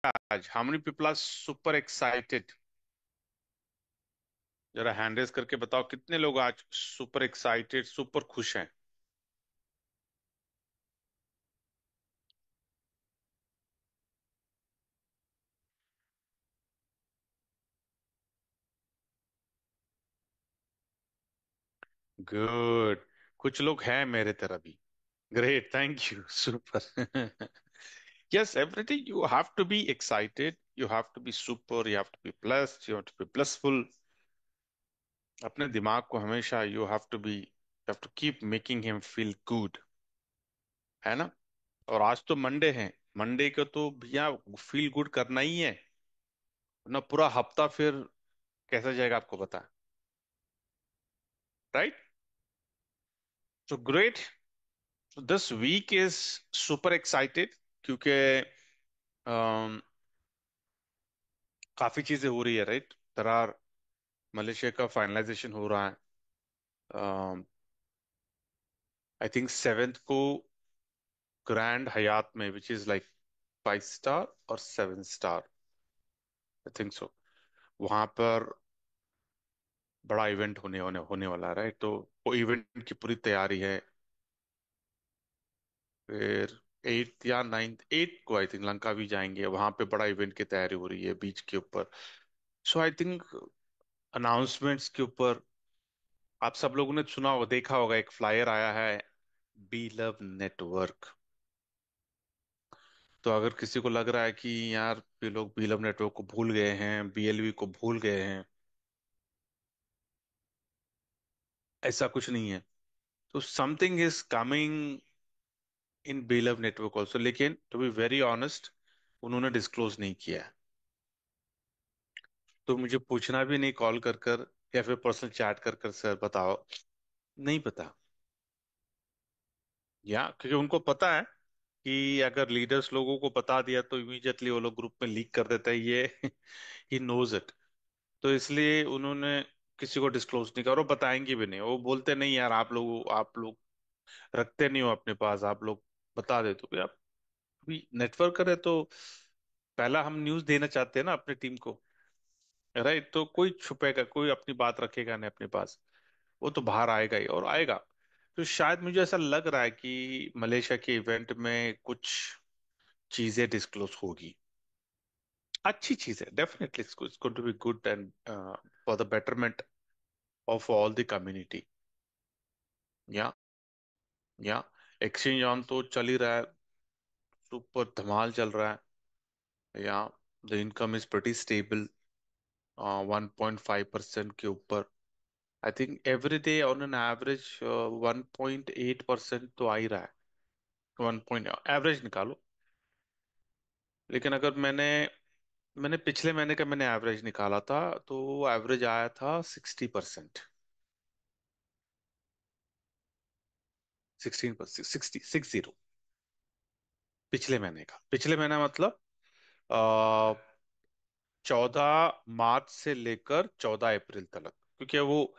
आज how many people are super excited? जरा hand raise करके बताओ कितने लोग आज सुपर एक्साइटेड, सुपर खुश हैं। गुड। कुछ लोग हैं मेरे तरह भी। Great, thank you, super. Yes, everything you have to be excited, you have to be super, you have to be plus, you have to be plusful. अपने दिमाग को हमेशा you have to be, you have to keep making him feel good, है ना। और आज तो Monday है। मंडे को तो भैया फील गुड करना ही है, ना पूरा हफ्ता फिर कैसा जाएगा आपको पता, right. So great. This week is super excited क्योंकि अम, काफी चीजें हो रही है, राइट। दरार मलेशिया का फाइनलाइजेशन हो रहा है। आई थिंक 7th को ग्रैंड हयात में, विच इज लाइक 5 स्टार और 7 स्टार, आई थिंक सो। वहां पर बड़ा इवेंट होने होने होने वाला है, राइट। तो वो इवेंट की पूरी तैयारी है। फिर 8th या 9th को आई थिंक लंका भी जाएंगे, वहां पे बड़ा इवेंट की तैयारी हो रही है बीच के ऊपर। सो आई थिंक अनाउंसमेंट्स के ऊपर आप सब लोगों ने सुना होगा, देखा होगा, एक फ्लायर आया है, बी लव नेटवर्क। तो अगर किसी को लग रहा है कि यार ये लोग बी लव नेटवर्क को भूल गए हैं, बीएलवी को भूल गए हैं, ऐसा कुछ नहीं है। तो something is coming in B love network also, लेकिन टू बी वेरी ऑनेस्ट उन्होंने डिस्क्लोज नहीं किया है। तो मुझे पूछना भी नहीं कॉल कर कर या फिर पर्सनल चैट कर कर, सर बताओ, नहीं पता। या क्योंकि उनको पता है कि अगर लीडर्स लोगों को बता दिया तो इमीडिएटली वो लोग ग्रुप में लीक कर देता है ये। He knows it. तो इसलिए उन्होंने किसी को डिस्क्लोज नहीं किया और वो बताएंगे भी नहीं। वो बोलते नहीं यार, आप लोग रखते नहीं हो अपने पास, आप लोग बता देते हो। आप अभी नेटवर्क करे तो पहला हम न्यूज देना चाहते हैं ना अपनी टीम को, राइट। तो कोई छुपेगा, कोई अपनी बात रखेगा नहीं अपने पास, वो तो बाहर आएगा ही और आएगा। तो शायद मुझे ऐसा लग रहा है कि मलेशिया के इवेंट में कुछ चीजें डिस्क्लोज होगी। अच्छी चीज है, definitely it's going to be good and for the betterment of all the community. Yeah yeah exchange on तो चल ही रहा है, सुपर धमाल चल रहा है। या the income is pretty stable, 1.5% के ऊपर। I think every day on an average 1.8% तो आ ही रहा है। 1 पॉइंट एवरेज निकालो। लेकिन अगर मैंने मैंने पिछले महीने का मैंने एवरेज निकाला था, तो वो एवरेज आया था 60%। 16%, 60 पिछले महीने का। पिछले महीना मतलब 14 मार्च से लेकर 14 अप्रैल तक, क्योंकि वो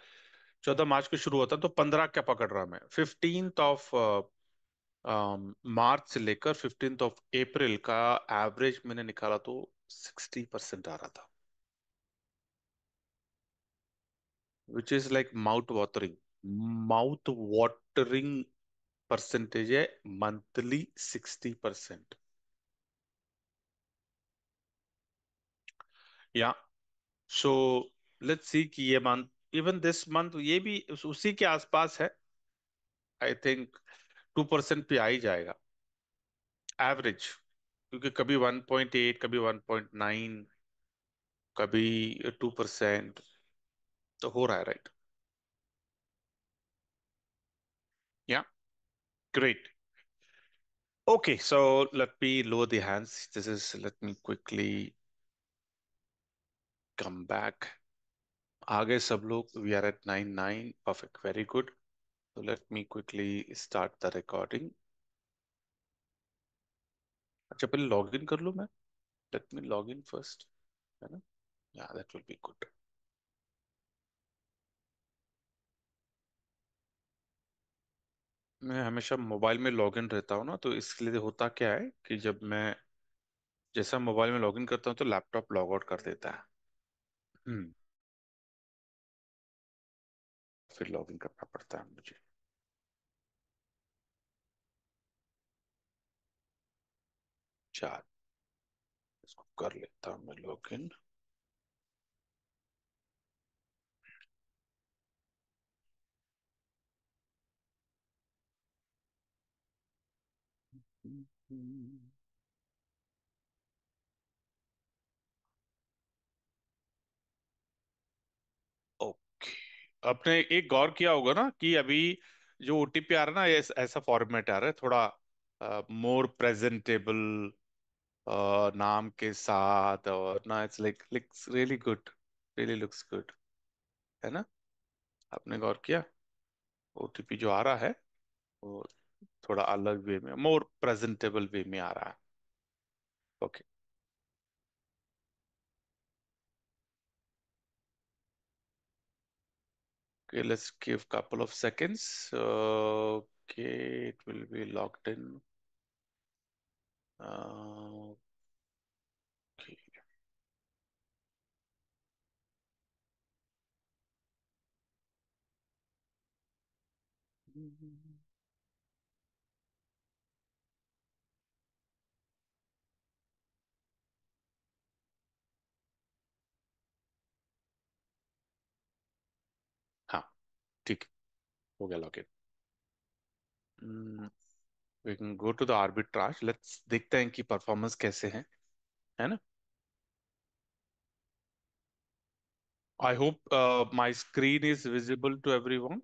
14 मार्च को शुरू होता, तो 15 क्या पकड़ रहा मैं, 15th ऑफ मार्च से लेकर 15th ऑफ अप्रैल का एवरेज मैंने निकाला तो 60% आ रहा था, which is like mouth watering percentage है, मंथली 60%। या सो लेट्स सी कि ये मंथ, इवन दिस मंथ, ये भी उसी के आसपास है। आई थिंक 2% पे आ ही जाएगा एवरेज, क्योंकि कभी 1.8, कभी 1.9, कभी 2%, तो हो रहा है, राइट। या great. Okay, so let me lower the hands. Let me quickly come back. आगे सब लोग, we are at 9:09. Perfect, very good. So let me quickly start the recording. अच्छा पहले लॉग इन कर लूँ मैं। Let me log in first, है ना। Yeah, that will be good. मैं हमेशा मोबाइल में लॉग इन रहता हूँ ना, तो इसके लिए होता क्या है कि जब मैं जैसा मोबाइल में लॉगिन करता हूँ तो लैपटॉप लॉग आउट कर देता है। हम्म। फिर लॉगिन करना पड़ता है मुझे। चार। इसको कर लेता हूँ मैं लॉगिन। ओके। आपने एक गौर किया होगा ना कि अभी जो ओटीपी आ रहा है ना, ये ऐसा फॉर्मेट आ रहा है थोड़ा मोर प्रेजेंटेबल नाम के साथ, और ना it's like looks really good, really looks good, है ना? आपने गौर किया? ओटीपी जो आ रहा है वो थोड़ा अलग वे में, मोर प्रेजेंटेबल वे में आ रहा है। Okay. Okay, let's give couple of seconds. Okay, it will be logged in. Okay. हाँ, ठीक है, हो गया login. We can go to the arbitrage, let's देखते हैं कि परफॉर्मेंस कैसे हैं, है ना? I hope my screen is visible to everyone.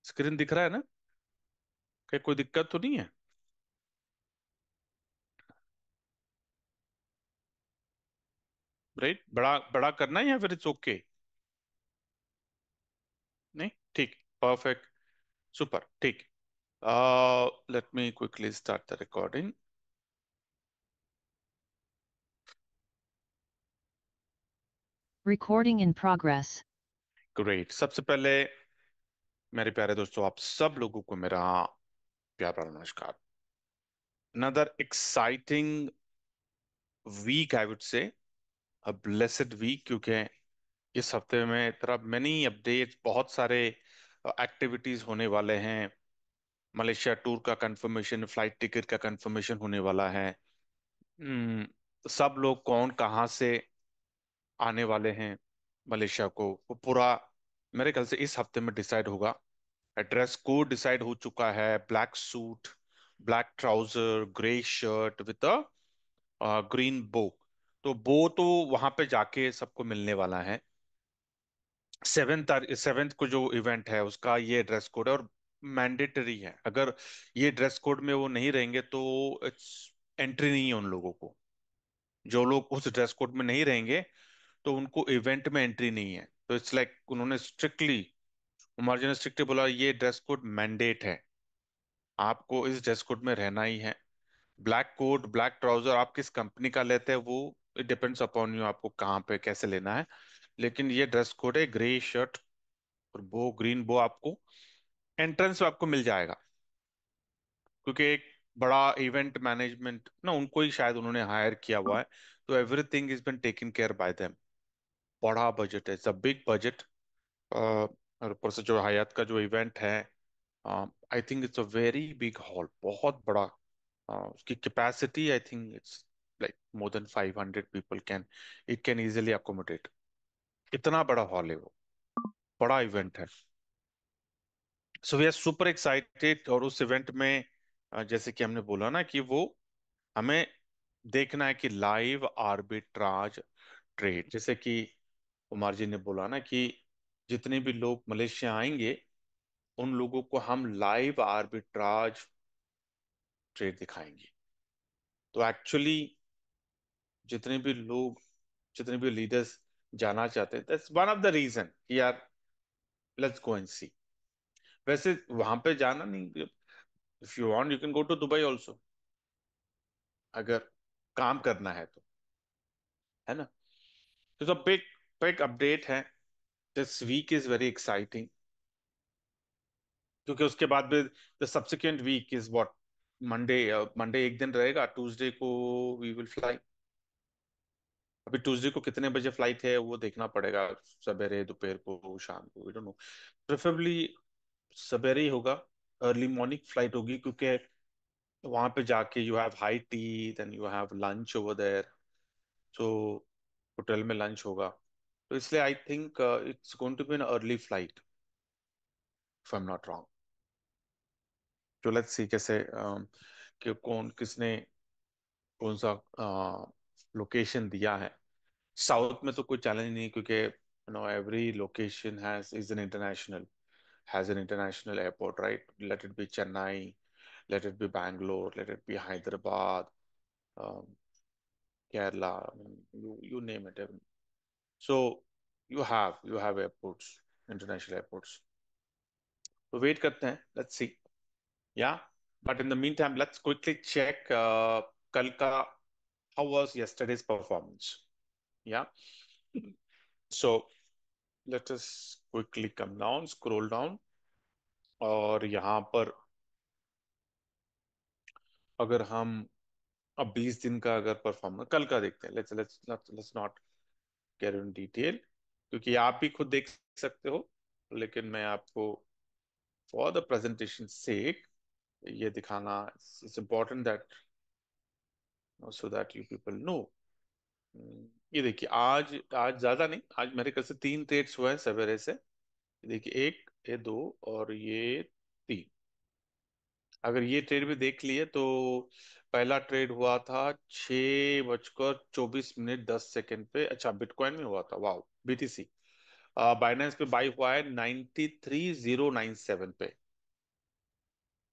Screen दिख रहा है ना? क्या कोई दिक्कत तो नहीं है? राइट, बड़ा बड़ा करना है या फिर इट्स ओके? नहीं, ठीक, परफेक्ट, सुपर, ठीक। Late me quickly start the recording. Recording in progress. Great. सबसे पहले मेरे प्यारे दोस्तों, आप सब लोगों को मेरा प्यारा नमस्कार। Another exciting week, I would say a blessed week, क्योंकि इस हफ्ते में तरह मेनी अपडेट्स, बहुत सारे एक्टिविटीज होने वाले हैं। मलेशिया टूर का कंफर्मेशन, फ्लाइट टिकट का कंफर्मेशन होने वाला है। सब लोग कौन कहाँ से आने वाले हैं मलेशिया को, वो पूरा मेरे ख्याल से इस हफ्ते में डिसाइड होगा। ड्रेस कोड डिसाइड हो चुका है, black suit, black trouser, grey shirt with a green बो। तो बो तो वहां पे जाके सबको मिलने वाला है। 7th को जो इवेंट है उसका ये ड्रेस कोड है, और मैंडेटरी है। अगर ये ड्रेस कोड में वो नहीं रहेंगे तो इट्स एंट्री नहीं है उन लोगों को। जो लोग उस ड्रेस कोड में नहीं रहेंगे तो उनको इवेंट में एंट्री नहीं है। तो इट्स लाइक उन्होंने स्ट्रिक्टली, उमर जी ने स्ट्रिक्टली बोला ये ड्रेस कोड मैंडेट है, आपको इस ड्रेस कोड में रहना ही है। ब्लैक कोट, ब्लैक ट्राउजर आप किस कंपनी का लेते हैं वो इट डिपेंड्स अपॉन यू, आपको कहाँ पे कैसे लेना है। लेकिन ये ड्रेस कोड है, ग्रे शर्ट और बो, ग्रीन बो आपको एंट्रेंस में आपको मिल जाएगा। क्योंकि एक बड़ा इवेंट मैनेजमेंट ना उनको ही शायद उन्होंने हायर किया हुआ है, तो everything is been taken care by them. बड़ा बजट है, इट्स अ बिग बजट। और ऊपर से जो हयात का जो इवेंट है, I think it's a very big hall, बहुत बड़ा। उसकी capacity I think it's like more than 500 people can, it can easily accommodate. इतना बड़ा हॉल है वो, बड़ा इवेंट है। So we are super excited. और उस इवेंट में जैसे कि हमने बोला ना कि वो हमें देखना है कि लाइव आर्बिट्राज ट्रेड, जैसे कि कुमार जी ने बोला ना कि जितने भी लोग मलेशिया आएंगे उन लोगों को हम लाइव आर्बिट्राज ट्रेड दिखाएंगे। तो एक्चुअली जितने भी लोग, जितने भी लीडर्स जाना चाहते हैं, that's one of the reason यार, लेट्स गो एंड सी। वैसे वहां पे जाना नहीं, if you want you can go to Dubai also, अगर काम करना है तो, है ना? तो बिग बिग अपडेट है। This week is very exciting, क्योंकि उसके बाद भी the subsequent week is what, Monday, Monday एक दिन रहेगा, ट्यूसडे को वी विल फ्लाई। अभी ट्यूसडे को कितने बजे फ्लाइट है वो देखना पड़ेगा, सवेरे, दोपहर को, शाम को, वी डोंट नो। प्रेफरेबली सवेरे ही होगा, अर्ली मॉर्निंग फ्लाइट होगी, क्योंकि वहां पे जाके you have high tea, then you have lunch over there. So hotel में लंच होगा, तो इसलिए I think it's going to be an early flight, if I am not wrong. तो लेट्स सी कैसे कि कौन किसने कौन सा लोकेशन दिया है। साउथ में तो कोई चैलेंज नहीं, क्योंकि you know every location has is an international, has an international airport, right? Let it be Chennai, let it be Bangalore, let it be Hyderabad, um, Kerala, I mean, you name it. I mean, so you have airports, international airports. So wait करते हैं, let's see. Yeah, but in the meantime, let's quickly check कल का how was yesterday's performance. Yeah, so let us quickly come down, scroll down, और यहाँ पर अगर हम अब 20 दिन का अगर परफॉर्मेंस कल का देखते हैं, let's let's let's not get in detail, क्योंकि आप भी खुद देख सकते हो, लेकिन मैं आपको फॉर द प्रेजेंटेशन सेक ये दिखाना, it's important that so that you people know. ये देखिए, आज आज ज्यादा नहीं, आज मेरे ख्याल से 3 ट्रेड्स हुए हैं सवेरे से। देखिए, एक, ये दो, और ये तीन। अगर ये ट्रेड भी देख लिए तो पहला ट्रेड हुआ था 6 बजकर 24 मिनट 10 सेकंड पे, अच्छा बिटकॉइन में हुआ था, वाह, बीटीसी। बाइनेंस पे बाई हुआ है 93,097 पे,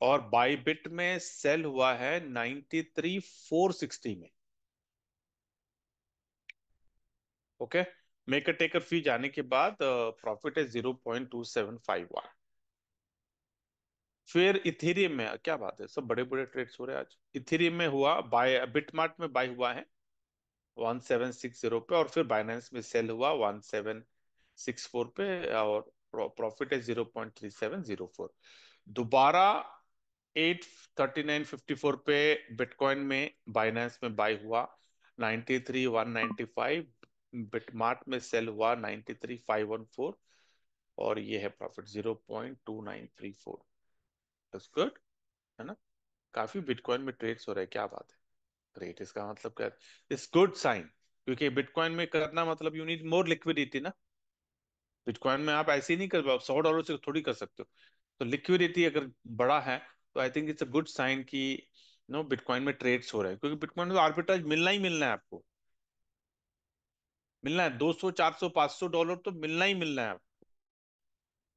और बाई बिट में सेल हुआ है 93,460 में। ओके, मेकर टेकर फी जाने के बाद प्रॉफिट है 0.2751। फिर इथेरियम में क्या बात है, सब बड़े बड़े ट्रेड्स हो रहे हैं आज। इथेरियम में हुआ बाय, बिटमार्ट में बाय हुआ है 1760 पे, और फिर बाइनेंस में सेल हुआ 1764 पे, और प्रॉफिट है 0.3704। दोबारा 839.54 पे बिटकॉइन में बाइनेंस में बाय हुआ 93,195, बिटमार्ट में सेल हुआ 93,514, और ये है प्रॉफिट 0.2934। दैट्स गुड, है ना? काफी बिटकॉइन में ट्रेड्स हो रहे हैं, क्या बात है। ग्रेट, इसका मतलब क्या, इट्स गुड साइन, क्योंकि बिटकॉइन में करना मतलब यू नीड मोर लिक्विडिटी ना। बिटकॉइन में आप ऐसे ही नहीं कर पाओ, $100 से थोड़ी कर सकते हो। तो लिक्विडिटी अगर बड़ा है, तो I think it's a good sign कि नो बिटकॉइन में ट्रेड्स हो रहे हैं, क्योंकि बिटकॉइन में तो आर्बिट्राज मिलना ही मिलना है आपको। मिलना है, 200, 400, $500 तो मिलना ही मिलना है।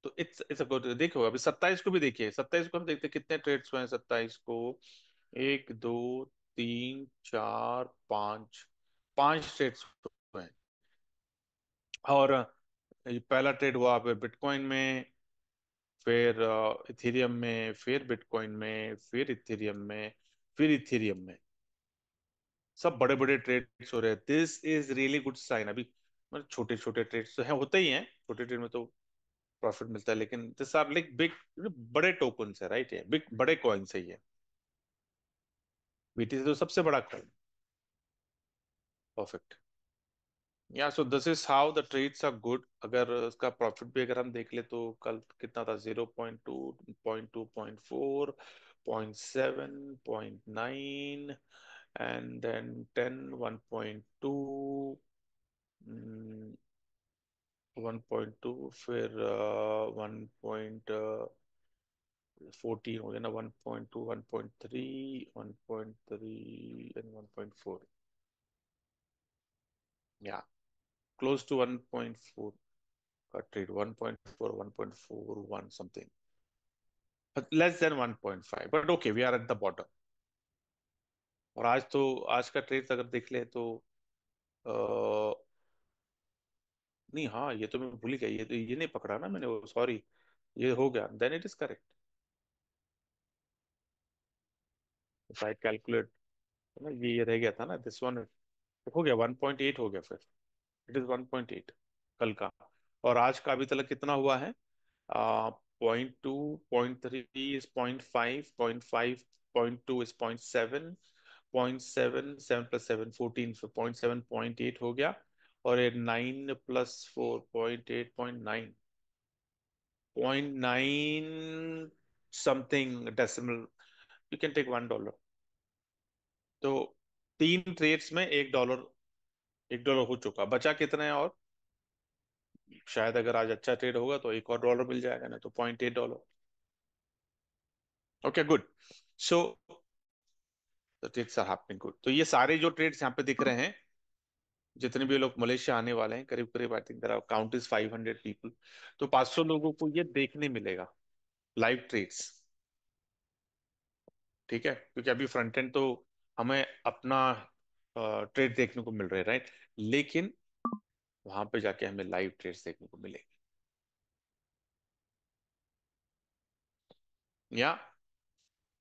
तो इट्स अ गुड। देखो अभी 27 को भी देखिए, 27 को हम देखते हैं कितने ट्रेड्स हुए हैं 27 को। एक, दो, तीन, चार, पांच, पांच ट्रेड्स हुए हैं। और ये पहला ट्रेड हुआ पे बिटकॉइन में, फिर इथेरियम में, फिर बिटकॉइन में, फिर इथेरियम में, फिर इथेरियम में। सब बड़े बड़े ट्रेड्स हो रहे हैं, this is really good sign. अभी मतलब छोटे छोटे ट्रेड्स तो है, होते ही हैं, छोटे ट्रेड में तो प्रॉफिट मिलता है, लेकिन दिस आर लाइक बिग, बड़े टोकन्स है, राइट? है बिग, बड़े कॉइन्स है ये। बीटीसी तो सबसे बड़ा कॉइन। Perfect. Yeah so this is how the trades are good. अगर इसका प्रॉफिट भी अगर हम देख ले तो कल कितना था, 0.2, 0.2, 0.4, 0.7, 0.9, एंड देन 10, 1.2, 1.2, फिर 1.14 हो गया ना, 1.2, 1.3, 1.3 एंड 1.4, या क्लोज टू 1.4 का trade, 1.4, 1.41 something, less than 1.5, but okay we are at the bottom. और आज तो, आज का ट्रेड अगर देख ले तो नहीं, हाँ ये तो मैं भूल ही गया, ये तो ये नहीं पकड़ा ना मैंने, वो सॉरी, ये हो गया, then it is correct. If I calculate, ना ये रह गया था ना, दिस वन हो गया, 1.8 हो गया फिर। इट इज 1.8 कल का। और आज का अभी तक कितना हुआ है? 0.2, 0.3, 0.5, 0.5, 0.2 इज 0.7, 0.7, 7 + 7 14, फिर 0.7 0.8 हो गया, और ये 9 + 4 0.8 0.9, 0.9 something decimal, you can take $1। तो 3 ट्रेड्स में $1, $1 हो चुका, बचा कितना है? और शायद अगर आज अच्छा ट्रेड होगा तो एक और डॉलर मिल जाएगा, ना तो $0.8। Okay, good. So the trades are happening good. तो ये सारे जो ट्रेड्स यहाँ पे दिख रहे हैं, जितने भी लोग मलेशिया आने वाले हैं, करीब करीब I think their count is 500 people, तो 500 लोगों को ये देखने मिलेगा, लाइव ट्रेड्स। ठीक है, क्योंकि अभी फ्रंट एंड तो हमें अपना ट्रेड देखने को मिल रहे हैं, राइट, लेकिन वहां पे जाके हमें लाइव ट्रेड्स देखने को मिलेंगे। या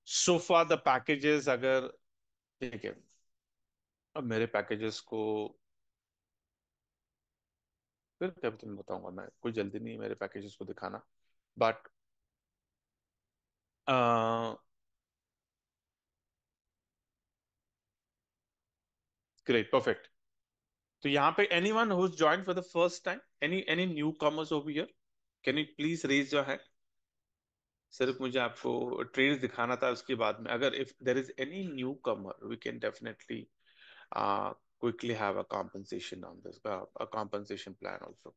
सो फार द पैकेजेस, अगर ठीक है, अब मेरे पैकेजेस को फिर कभी तुम्हें बताऊंगा, मैं कोई जल्दी नहीं है मेरे पैकेजेस को दिखाना, बट ग्रेट, परफेक्ट। तो यहाँ पे anyone who join for the first time, any new comers over here, can you please raise your hand? सिर्फ मुझे आपको ट्रेड्स दिखाना था, उसके बाद में अगर if there is any new comer, we can definitely quickly have a compensation on this, a compensation plan also.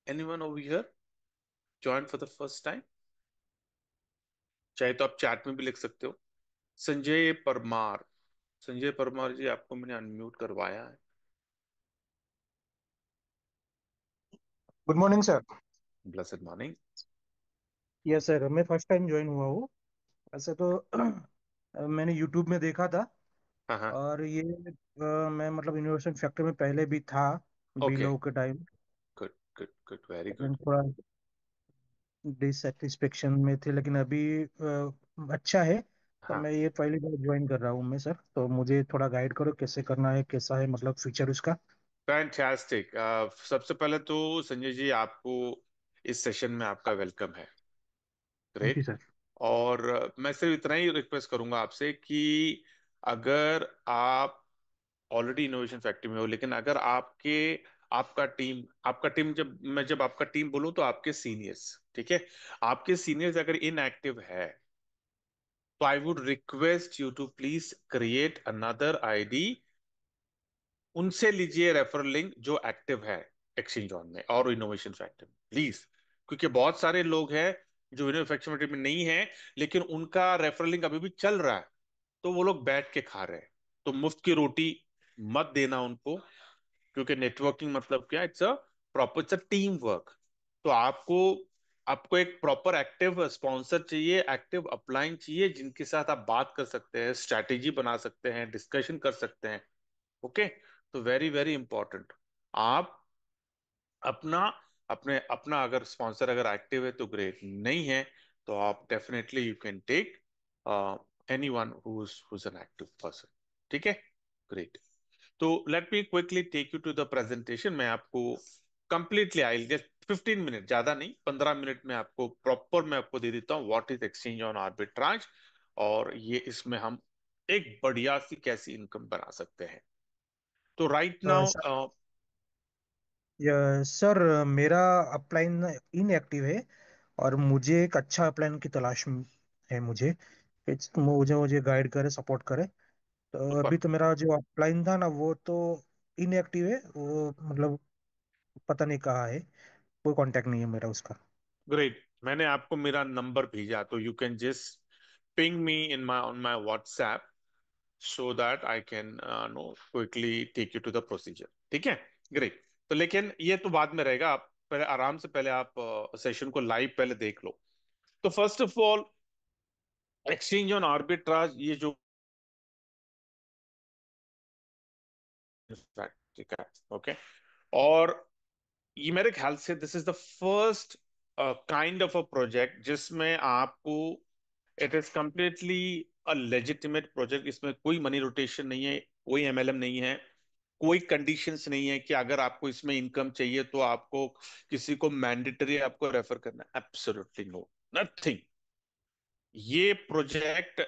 Anyone over here joined for the first time? चाहे तो आप चैट में भी लिख सकते हो। संजय परमार, संजय परमार जी, आपको मैंने अनम्यूट करवाया है। Good morning sir. Blessed morning. Yes sir, मैं फर्स्ट टाइम ज्वाइन हुआ हूँ। ऐसे तो मैंने यूट्यूब में देखा था, हाँ हाँ। और ये मैं मतलब इनोवेशन फैक्टर में पहले भी था, बी ओके, लोग के time. Good good good, very लेकिन गुड। थोड़ा डिससेटिस्फेक्शन में थे, लेकिन अभी अच्छा है। तो हाँ, मैं ये पहली बार ज्वाइन कर रहा हूँ मैं सर, तो मुझे थोड़ा गाइड करो कैसे करना है, कैसा है मतलब फीचर उसका। फैंटास्टिक। सबसे पहले तो संजय जी, आपको इस सेशन में आपका वेलकम है। Thank you great. सर। और मैं सिर्फ इतना ही रिक्वेस्ट करूंगा आपसे कि अगर आप ऑलरेडी इनोवेशन फैक्ट्री में हो, लेकिन अगर आपका टीम, जब आपका टीम बोलूं तो आपके सीनियर्स, ठीक है, आपके सीनियर्स अगर इनएक्टिव है, तो I would request you to please create another ID, उनसे लीजिए रेफरल लिंक जो एक्टिव है एक्सचेंज ऑन में और इनोवेशन फैक्ट्री में, प्लीज। क्योंकि बहुत सारे लोग हैं जो इनोवेशन फैक्ट्री में नहीं है, लेकिन उनका रेफरल लिंक अभी भी चल रहा है, तो वो लोग बैठ के खा रहे हैं। तो मुफ्त की रोटी मत देना उनको, क्योंकि नेटवर्किंग मतलब क्या, it's a proper, it's a team work. तो आपको आपको एक प्रॉपर एक्टिव स्पॉन्सर चाहिए, एक्टिव अपलाइन चाहिए, जिनके साथ आप बात कर सकते हैं, स्ट्रैटेजी बना सकते हैं, डिस्कशन कर सकते हैं। ओके, तो वेरी वेरी इंपॉर्टेंट। आप अपना अपना अगर स्पॉन्सर अगर एक्टिव है तो ग्रेट, नहीं है तो आप definitely you can take anyone whose an active person. ठीक है, ग्रेट। तो let me quickly take you to the presentation. मैं आपको कंप्लीटली, आई जस्ट 15 मिनट, ज्यादा नहीं, 15 मिनट में आपको प्रॉपर मैं आपको दे देता हूँ what is exchange on arbitrage, और ये इसमें हम एक बढ़िया सी कैसी इनकम बना सकते हैं। तो राइट नाउ, सर, सर मेरा अपलाइन इनएक्टिव है, और मुझे एक अच्छा अपलाइन की तलाश है मुझे। मुझे मुझे गाइड करे, सपोर्ट करे। तो सुपर, अभी तो मेरा जो अपलाइन था ना, वो तो इनएक्टिव है, वो मतलब पता नहीं कहाँ है, कोई कांटेक्ट नहीं है मेरा उसका। ग्रेट। मैंने आपको मेरा नंबर भेजा, तो you can just ping me in my on my WhatsApp, so that I can know quickly take you to the procedure. ठीक है, ग्रेट। तो लेकिन ये तो बाद में रहेगा, आप पहले आराम से, पहले आप सेशन को लाइव पहले देख लो। तो first of all, exchange on arbitrage, ये जो ठीक है, ओके। और ये मेरे ख्याल से this is the first kind of a project जिसमें आपको, it is completely a legitimate project, इसमें कोई मनी रोटेशन नहीं है, कोई एमएलएम नहीं है, कोई कंडीशंस नहीं है कि अगर आपको इसमें इनकम चाहिए तो आपको किसी को मैंडेटरी आपको रेफर करना है, एब्सोल्युटली नो, नथिंग। ये project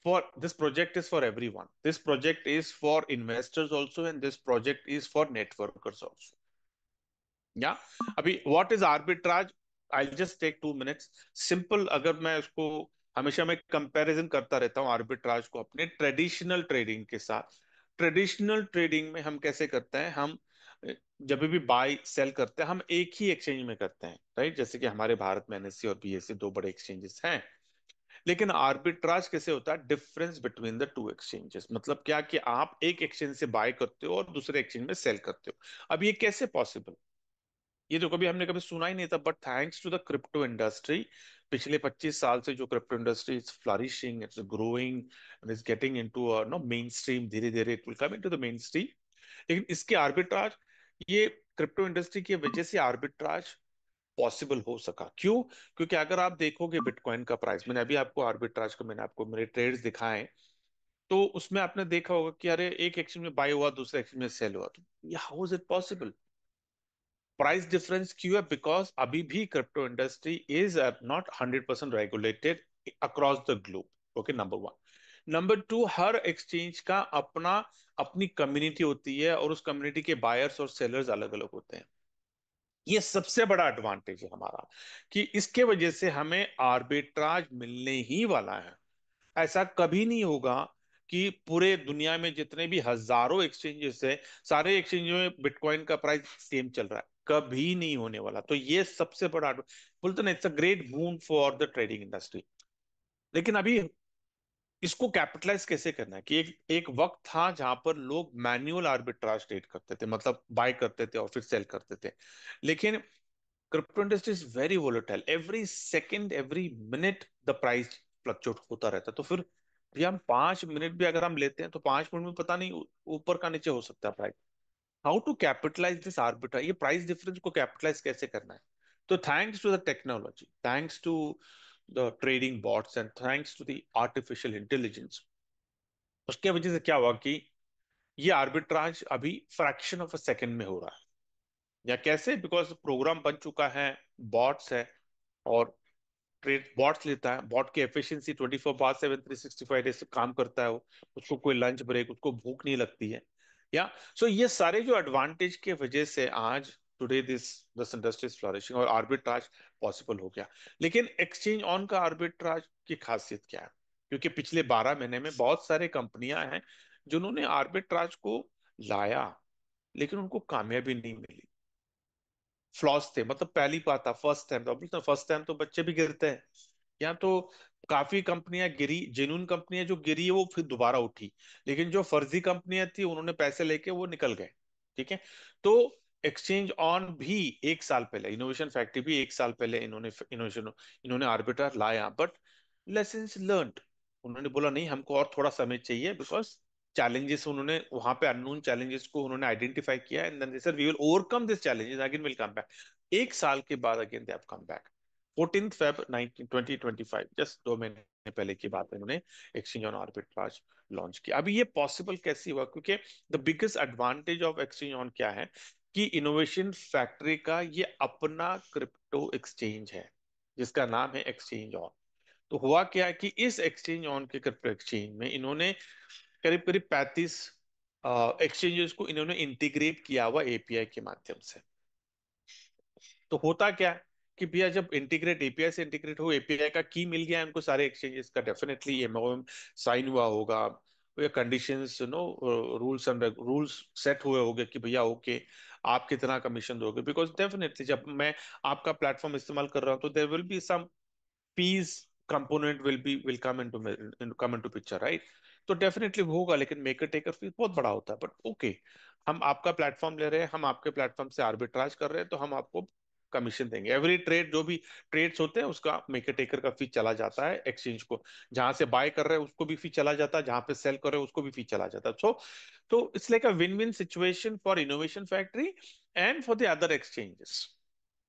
for this project is for everyone. This project is for investors also, and this project is for networkers also. Yeah अभी what is arbitrage? I just take 2 minutes simple. अगर मैं उसको, हमेशा मैं comparison करता रहता हूँ आर्बिट्राज को अपने ट्रेडिशनल ट्रेडिंग के साथ। ट्रेडिशनल ट्रेडिंग में हम कैसे करते हैं, हम जब भी बाय सेल करते हैं हम एक ही एक्सचेंज में करते हैं, राइट? जैसे कि हमारे भारत में एनएससी और बीएससी दो बड़े एक्सचेंजेस हैं। लेकिन आर्बिट्राज कैसे होता है? Difference between the two exchanges, मतलब क्या कि आप एक एक्सचेंज से बाय करते हो और दूसरे एक्सचेंज में सेल करते हो। अब ये कैसे पॉसिबल? ये तो कभी हमने कभी सुना ही नहीं था, but thanks to the crypto industry, पिछले 25 साल से जो crypto industry is flourishing, it's growing and is getting into no main stream. धीरे धीरे it will come into the main stream. लेकिन इसके आर्बिट्राज, ये क्रिप्टो इंडस्ट्री की वजह से आर्बिट्राज पॉसिबल हो सका। क्यों? क्योंकि अगर आप देखोगे बिटकॉइन का प्राइस, मैंने अभी आपको आर्बिट्राज का, मैंने आपको मेरे ट्रेड्स दिखाए, तो उसमें आपने देखा होगा कि अरे एक एक्सचेंज में बाय हुआ, दूसरे एक्सचेंज में सेल हुआ, तो how is it possible? Price difference क्यों है? बिकॉज अभी भी crypto industry is not 100% regulated across the globe. Okay, number one. Number two, her exchange का अपना अपनी कम्युनिटी होती है, और उस कम्युनिटी के बायर्स और सेलर्स अलग अलग होते हैं। ये सबसे बड़ा एडवांटेज है हमारा, कि इसके वजह से हमें आर्बिट्राज मिलने ही वाला है। ऐसा कभी नहीं होगा कि पूरे दुनिया में जितने भी हजारों एक्सचेंजेस है, सारे एक्सचेंजों में बिटकॉइन का प्राइस सेम चल रहा है, कभी नहीं होने वाला। तो ये सबसे बड़ा बोलते ना, it's a great boon for the trading industry. लेकिन अभी इसको कैपिटलाइज कैसे करना है, कि एक एक वक्त था जहां पर लोग मैन्युअल आर्बिट्राज ट्रेड करते थे, मतलब बाय करते थे और फिर सेल करते थे। लेकिन crypto industry is very volatile, every second every minute the price fluctuate होता रहता है। तो फिर भैया हम 5 मिनट भी अगर हम लेते हैं तो 5 मिनट में पता नहीं ऊपर का नीचे हो सकता है price. How to capitalize this arbitrage, ये प्राइस डिफरेंस को कैपिटलाइज कैसे करना है? तो thanks to the technology, thanks to the trading bots and thanks to the artificial intelligence, उसके वजह से क्या हुआ कि ये आर्बिट्राज अभी फ्रैक्शन ऑफ अ सेकंड में हो रहा है। या कैसे? बिकॉज प्रोग्राम बन चुका है, बॉट्स है, और ट्रेड बॉट्स लेता है, बॉट की एफिशिएंसी 24/7 365 डेज काम करता है वो, उसको कोई लंच ब्रेक, उसको भूख नहीं लगती है। या सो ये सारे जो एडवांटेज के वजह से आज today this industry is flourishing और आर्बिट्राज पॉसिबल हो गया। लेकिन एक्सचेंज ऑन का आर्बिट्राज की खासियत क्या है? क्योंकि पिछले 12 महीने में बहुत सारे कंपनियां हैं जिन्होंने आर्बिट्राज को लाया, लेकिन उनको कामयाबी नहीं मिली। फ्लॉस थे, मतलब पहली बात था, फर्स्ट टाइम, तो फर्स्ट टाइम तो बच्चे भी गिरते हैं। यहाँ तो काफी कंपनियां गिरी, जेन्युइन कंपनियां जो गिरी वो फिर दोबारा उठी। लेकिन जो फर्जी कंपनियां थी उन्होंने पैसे लेके वो निकल गए। ठीक है। तो एक्सचेंज ऑन भी 1 साल पहले, इनोवेशन फैक्ट्री भी 1 साल पहले इन्होंने आर्बिटर लाया, बट लेसन्स लर्नड, उन्होंने बोला नहीं हमको और थोड़ा समय चाहिए, बिकॉज चैलेंजेस उन्होंने वहां पे अननोन चैलेंजेस को उन्होंने आइडेंटिफाई किया, and then they said we will overcome this challenges again, will come back. 1 साल के बाद again they have come back. 14 Feb 2025, just 2 महीने पहले की बात है, इन्होंने एक्सचेंज ऑन आर्बिट्राज लॉन्च किया। अभी ये पॉसिबल कैसे हुआ? क्योंकि the biggest advantage of exchange on क्या है, कि इनोवेशन फैक्ट्री का ये अपना क्रिप्टो एक्सचेंज है, जिसका नाम है एक्सचेंज ऑन। तो हुआ क्या है कि इस एक्सचेंज ऑन के क्रिप्टो एक्सचेंज में इन्होंने करीब करीब 35 एक्सचेंजेस को इन्होंने इंटीग्रेट किया हुआ एपीआई के माध्यम से। तो होता क्या है कि भैया जब इंटीग्रेट एपीआई से इंटीग्रेट हो, एपीआई का की मिल गया है उनको सारे एक्सचेंजेस का, डेफिनेटली एमओएम साइन हुआ होगा, या conditions no rules and rules set हुए होंगे कि भैया ओके आप कितना कमीशन दोगे, बिकॉज डेफिनेटली जब मैं आपका प्लेटफॉर्म इस्तेमाल कर रहा हूँ तो there will be some peace component will come into picture, right? तो डेफिनेटली होगा, लेकिन मेकर टेकर फीस बहुत बड़ा होता है, बट ओके, हम आपका प्लेटफॉर्म ले रहे हैं, हम आपके प्लेटफॉर्म से आर्बिट्राज कर रहे हैं, तो हम आपको कमीशन देंगे। एवरी ट्रेड जो भी ट्रेड्स होते हैं उसका मेकर टेकर का फी चला जाता है एक्सचेंज को, जहां से बाय कर रहे हैं उसको भी फी चला जाता है, जहां पे सेल कर रहे हैं उसको भी फी चला जाता है। सो तो it's like a win win situation for innovation factory and for the other exchanges.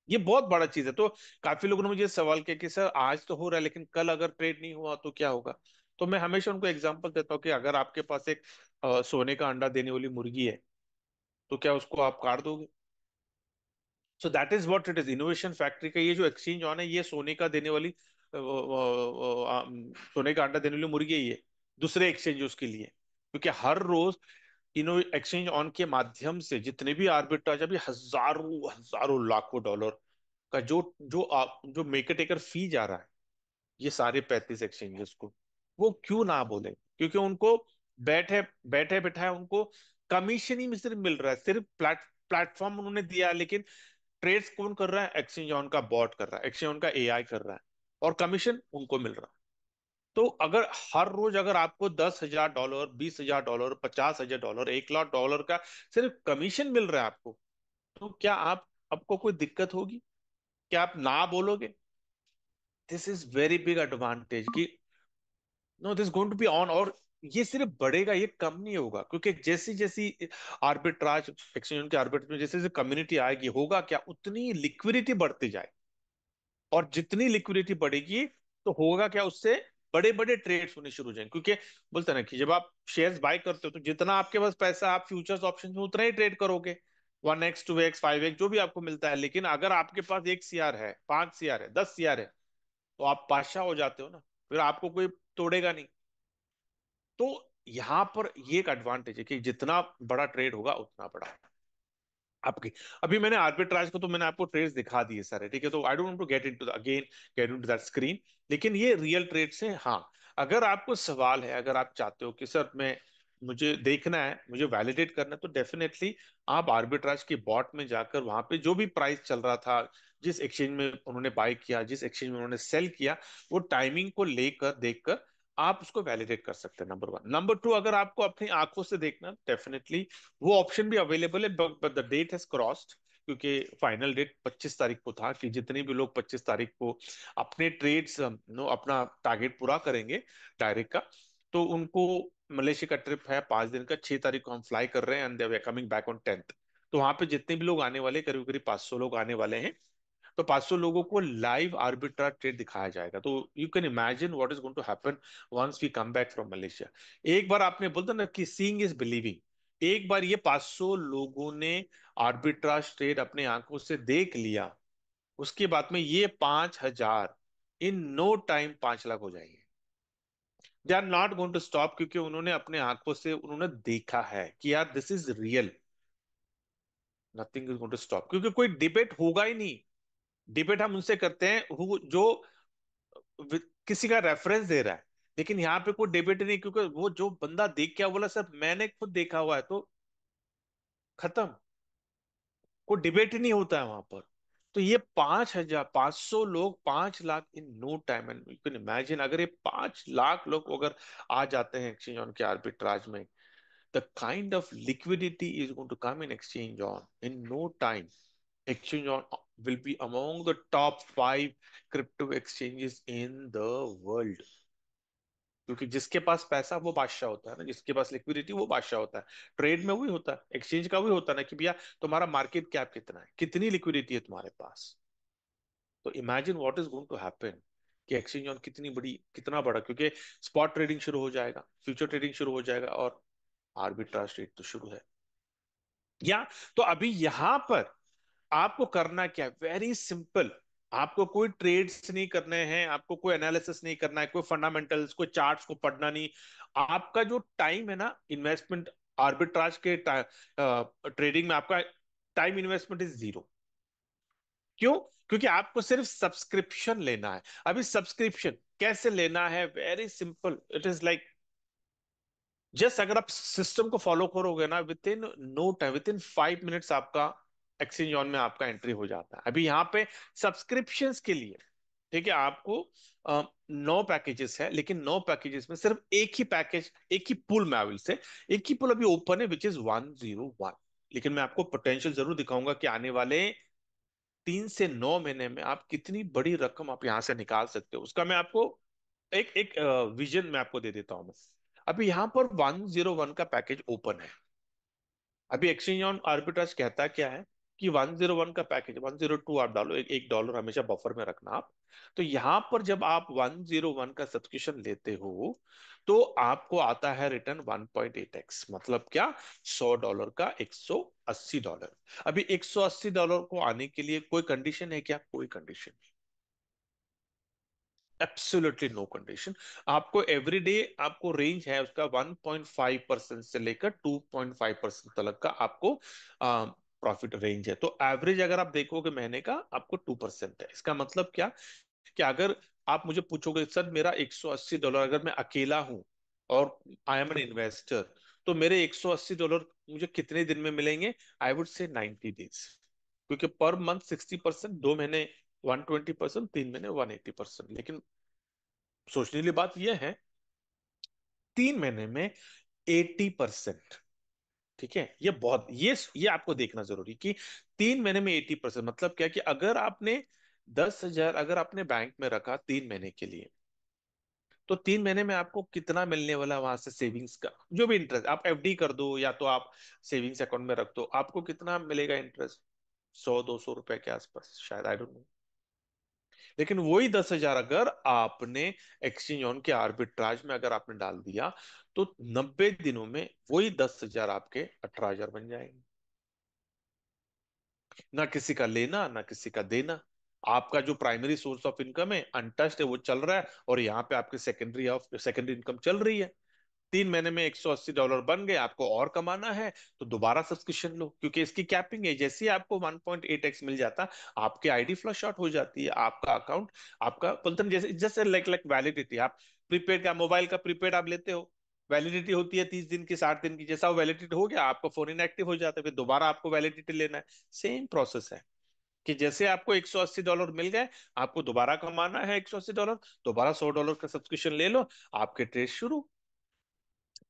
ये बहुत बड़ा चीज है। तो काफी लोगों ने मुझे सवाल किया कि सर आज तो हो रहा है लेकिन कल अगर ट्रेड नहीं हुआ तो क्या होगा? तो मैं हमेशा उनको एग्जांपल देता हूँ कि अगर आपके पास एक सोने का अंडा देने वाली मुर्गी है, तो क्या उसको आप काट दोगे? So that is what it is. Innovation factory का ये जो एक्सचेंज ऑन है, ये सोने का देने वाली सोने का अंडा देने वाली मुर्गी है ये, दूसरे एक्सचेंज उसके लिए। क्योंकि हर रोज इनो एक्सचेंज ऑन के माध्यम से जितने भी आर्बिट्राज, अभी हजारों हजारों लाखों डॉलर का जो मेकर टेकर फी जा रहा है ये सारे 35 एक्सचेंजेस को, वो क्यों ना बोले? क्योंकि उनको बैठे बैठे बैठाए उनको कमीशन ही सिर्फ मिल रहा है, सिर्फ प्लेटफॉर्म उन्होंने दिया, लेकिन ट्रेड्स कौन कर रहा है? एक्सचेंज ऑन का बॉट कर रहा है, एक्सचेंज ऑन का एआई कर रहा है, और कमीशन उनको मिल रहा है। तो अगर हर रोज अगर आपको $10,000, $20,000, $50,000, $1 लाख का सिर्फ कमीशन मिल रहा है आपको, तो क्या आप आपको कोई दिक्कत होगी? क्या आप ना बोलोगे? This is very big advantage कि no this going to be on. और ये सिर्फ बढ़ेगा, ये कम नहीं होगा, क्योंकि जैसी जैसी आर्बिट्राज एक्सचेंज के आर्बिट्राज में जैसे जैसे कम्युनिटी आएगी, होगा क्या, उतनी लिक्विडिटी बढ़ती जाए। और जितनी लिक्विडिटी बढ़ेगी तो होगा क्या, उससे बड़े बड़े ट्रेड्स होने शुरू हो जाएंगे। क्योंकि बोलते हैं ना कि जब आप शेयर्स बाय करते हो तो जितना आपके पास पैसा, आप फ्यूचर्स ऑप्शन में उतना ही ट्रेड करोगे, 1x 2x 5x जो भी आपको मिलता है। लेकिन अगर आपके पास 1 CR है, 5 CR है, 10 CR है, तो आप बादशाह हो जाते हो ना, फिर आपको कोई तोड़ेगा नहीं। तो यहां पर ये एक एडवांटेज है कि जितना बड़ा ट्रेड होगा उतना बड़ा आपकी। अभी मैंने आर्बिट्राज को तो मैंने आपको ट्रेड्स दिखा दिए सारे, ठीक है, तो I don't want to get into again get into that screen. लेकिन ये रियल ट्रेड्स हैं। हाँ, अगर आपको सवाल है, अगर आप चाहते हो कि सर मैं मुझे देखना है, मुझे वैलिडेट करना है, तो डेफिनेटली आप आर्बिट्राज की बॉट में जाकर वहां पे जो भी प्राइस चल रहा था, जिस एक्सचेंज में उन्होंने बाय किया, जिस एक्सचेंज में उन्होंने सेल किया, वो टाइमिंग को लेकर देखकर आप उसको वैलिडेट कर सकते हैं। नंबर 1। नंबर 2, अगर आपको अपनी आंखों से देखना, डेफिनेटली वो ऑप्शन भी अवेलेबल है, but the date has crossed. क्योंकि फाइनल डेट 25 तारीख को था कि जितने भी लोग 25 तारीख को अपने ट्रेड्स नो अपना टारगेट पूरा करेंगे डायरेक्ट का, तो उनको मलेशिया का ट्रिप है 5 दिन का, 6 तारीख को हम फ्लाई कर रहे हैं and they are coming back on 10th। तो वहां पे जितने भी लोग आने वाले, करीब करीब 500 लोग आने वाले हैं। तो 500 लोगों को लाइव आर्बिट्राज ट्रेड दिखाया जाएगा। तो you can imagine what is going to happen once we come back from Malaysia. एक बार आपने बोलते ना कि सीइंग इज बिलीविंग, एक बार ये 500 लोगों ने आर्बिट्राज ट्रेड अपने आंखों से देख लिया, उसके बाद में ये 5,000 इन नो टाइम 5 लाख हो जाएंगे। They are not going to stop, क्योंकि उन्होंने अपने आंखों से उन्होंने देखा है कि यार this is real. Nothing is going to stop, क्योंकि कोई डिबेट होगा ही नहीं। डिबेट हम उनसे करते हैं जो किसी का रेफरेंस दे रहा है, लेकिन यहाँ पे कोई डिबेट नहीं, क्योंकि वो जो बंदा देख के बोला सर मैंने खुद देखा हुआ है, तो खत्म। कोई डिबेट ही नहीं होता है वहां पर। तो ये 5,500 लोग 5 lakh in no time, and you can imagine अगर ये 5 लाख लोग अगर आ जाते हैं एक्सचेंज ऑन के आर्बिट्राज में, the kind of liquidity is going to come in exchange on in no time. Exchange on will be among the top 5 crypto exchanges in the world। क्योंकि जिसके पास पैसा वो बादशाह होता है ना, जिसके पास लिक्विडिटी वो बादशाह होता है। ट्रेड में वही होता है, एक्सचेंज का वही होता है ना कि भैया तुम्हारा मार्केट कैप कितना है, कितनी लिक्विडिटी है तुम्हारे पास। तो imagine what is going to happen कि एक्सचेंज ऑन कितनी बड़ी, कितना बड़ा, क्योंकि स्पॉट ट्रेडिंग शुरू हो जाएगा, फ्यूचर ट्रेडिंग शुरू हो जाएगा, और आर्बिट्राज ट्रेड तो शुरू है। या तो अभी यहां पर आपको करना क्या है, वेरी सिंपल। आपको कोई ट्रेड्स नहीं करने हैं, आपको कोई एनालिसिस नहीं करना है, कोई फंडामेंटल्स, कोई चार्ट्स को पढ़ना नहीं। आपका जो टाइम है ना इन्वेस्टमेंट आर्बिट्राज के ट्रेडिंग में, आपका टाइम इन्वेस्टमेंट इज जीरो। क्यों? क्योंकि आपको सिर्फ सब्सक्रिप्शन लेना है। अभी सब्सक्रिप्शन कैसे लेना है, very simple, it is like just अगर आप सिस्टम को फॉलो करोगे ना, within no time, within 5 minutes आपका एक्सचेंज ऑन में आपका एंट्री हो जाता है। अभी यहाँ पे सब्सक्रिप्शंस के लिए, ठीक है, आपको 9 पैकेजेस है, लेकिन 9 पैकेजेस में सिर्फ एक ही पैकेज, एक ही पुल, मैं विल से एक ही पुल अभी ओपन है, विच इज 101। लेकिन मैं आपको पोटेंशियल जरूर दिखाऊंगा कि आने वाले 3 से 9 महीने में आप कितनी बड़ी रकम आप यहां से निकाल सकते हो, उसका मैं आपको एक एक विजन मैं आपको दे देता हूं मैं। अभी यहां पर 101 का पैकेज ओपन है। अभी एक्सचेंज ऑन आर्बिट्राज कहता क्या है कि 101 का पैकेज, 102 आप डालो, $1 हमेशा बफर में रखना आप। तो यहां पर जब आप 101 का सब्सक्रिप्शन लेते हो, तो आपको आता है रिटर्न 1.8x। मतलब क्या, $100 का $180। अभी $180 को आने के लिए कोई कंडीशन है क्या? कोई कंडीशन नहीं। Absolutely no condition. आपको एवरीडे आपको रेंज है उसका 1.5% से लेकर 2.5% तक का आपको प्रॉफिट रेंज है। तो एवरेज अगर आप देखोगे महीने का आपको 2% है। इसका मतलब क्या कि अगर आप मुझे पूछोगे सर मेरा $180 अगर मैं अकेला हूं और आई एम एन इन्वेस्टर, तो मेरे $180 मुझे कितने दिन में मिलेंगे? आई वुड से 90 डेज। क्योंकि पर मंथ 60%, 2 महीने 120%, 3 महीने 180%। लेकिन सोचने वाली बात यह है 3 महीने में 80%। ठीक है, ये बहुत ये आपको देखना जरूरी कि 3 महीने में 80% मतलब क्या कि अगर आपने 10,000 अगर आपने बैंक में रखा 3 महीने के लिए, तो 3 महीने में आपको कितना मिलने वाला वहां से सेविंग्स का जो भी इंटरेस्ट, आप एफडी कर दो या तो आप सेविंग्स अकाउंट में रख दो, आपको कितना मिलेगा इंटरेस्ट? 100-200 रुपए के आसपास शायद, आई डोंट नो। लेकिन वही 10,000 अगर आपने एक्सचेंज ऑन के आर्बिट्राज में अगर आपने डाल दिया, तो 90 दिनों में वही 10,000 आपके 18,000 बन जाएंगे। ना किसी का लेना ना किसी का देना। आपका जो प्राइमरी सोर्स ऑफ इनकम है अनटच्ड है, वो चल रहा है, और यहाँ पे आपकी सेकेंडरी इनकम चल रही है। 3 महीने में $180 बन गए, आपको और कमाना है तो दोबारा सब्सक्रिप्शन लो, क्योंकि इसकी कैपिंग है। जैसे ही आपको 1.8x मिल जाता, आपकी आईडी फ्लश आउट हो जाती है, आपका अकाउंट आपका बोलते हैं जैसे जैसे लाइक लाइक वैलिडिटी। आप प्रीपेड का मोबाइल का प्रीपेड आप लेते हो, वैलिडिटी होती है 30 दिन की 60 दिन की, जैसा वो वैलिडिटी हो गया आपका फोन इनएक्टिव हो जाता है, फिर दोबारा आपको वैलिडिटी लेना है। सेम प्रोसेस है कि जैसे आपको $180 मिल गए, आपको दोबारा कमाना है $180, दोबारा $100 का सब्सक्रिप्शन ले लो, आपके ट्रेड शुरू।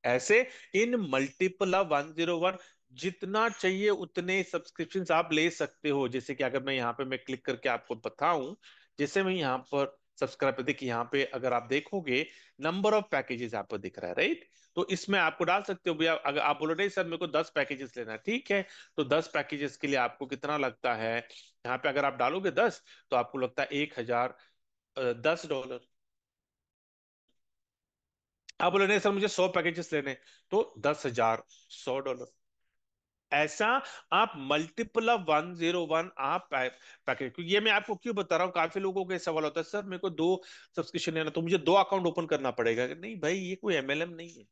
ऐसे इन मल्टीपल ऑफ 101 जितना चाहिए उतने सब्सक्रिप्शन आप ले सकते हो। जैसे कि अगर मैं यहाँ पे मैं क्लिक करके आपको बताऊं, जैसे मैं यहाँ पर सब्सक्राइब पे देखिए, यहाँ पे अगर आप देखोगे नंबर ऑफ पैकेजेस आपको दिख रहा है, राइट? तो इसमें आपको डाल सकते हो भैया, अगर आप बोलो नहीं सर मेरे को 10 पैकेजेस लेना है, ठीक है, तो 10 पैकेजेस के लिए आपको कितना लगता है? यहाँ पे अगर आप डालोगे 10, तो आपको लगता है 1,010 डॉलर। आप बोले नहीं सर मुझे 100 पैकेजेस लेने, तो 10,100 डॉलर। ऐसा आप मल्टीपल ऑफ 101 आप पैकेज। क्योंकि ये मैं आपको क्यों बता रहा हूँ, काफी लोगों का सवाल होता है सर मेरे को दो सब्सक्रिप्शन लेना, तो मुझे दो अकाउंट ओपन करना पड़ेगा? नहीं भाई, ये कोई एमएलएम नहीं है।